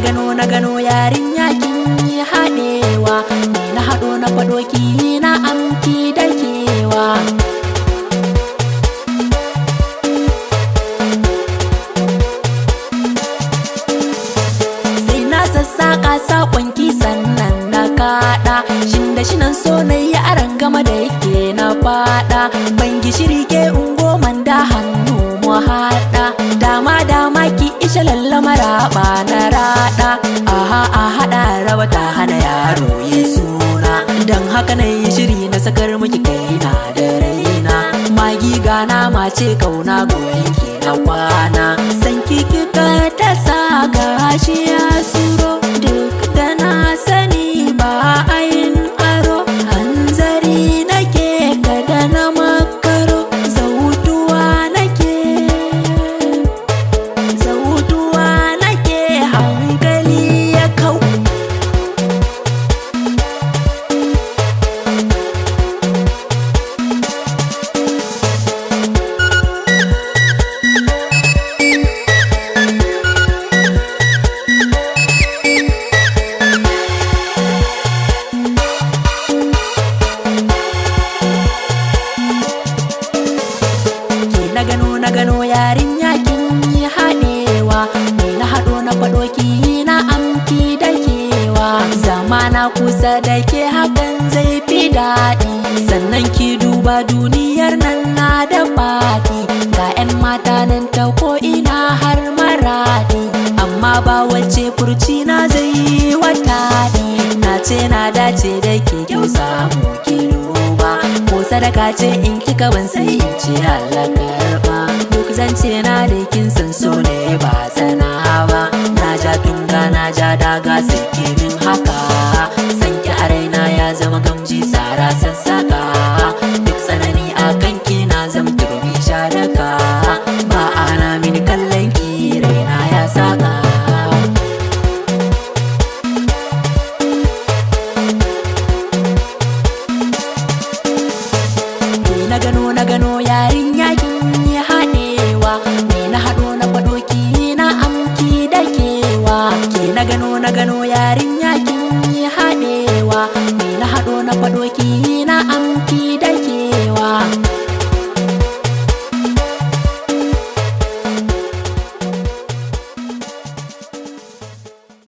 na gano yarinya kin yi haɗewa, ni na haɗo na faɗo ki na amki dakewa. Sai na sassaƙa saƙon ki sannan na kaɗa, shin da shi nan so na yi aran gama da yake na faɗa. Ban gishiri ke ungo man da hannu mu haɗa, dama ki isha lallama raɓa na raɗa. Aha a haɗa rawa ta hana yaro yi suna, don haka na yi shiri na sakar miki kaina da raina. Magi gana mace kauna goyin ki na kwana, san kika ta sa gashi ya suro, duk da na sani ba a yin aro. Hanzari nake kada na makaro, zautuwa nake hankali ya kau. Na gano yarinya kin yi haɗewa, ni na haɗo na faɗo ki na amki dakewa. Zamana kusa da ke hakan zai fi daɗi, sannan ki duba duniyar nan na da faɗi. Ga 'yan mata nan ta ko ina har maraɗi, amma ba wacce furci na zai yi wataɗi. Na ce na dace da ke kyau samu ki duba, ko sadaka ce in kika ban sai in ce Allah karɓa. Duk zance na da kin san so ne ba sana ba, na ja tunga na ja daga sai ke min haka. San ki a raina ya zama gamji tsara sassaka, duk tsanani a kanki na zam turmi sharaka. Ba ana mini kallon ki raina ya saka. Na gano yarinya kin yi haɗewa, ni na haɗo na faɗo ki na amki dakewa. Ke na gano yarinya kin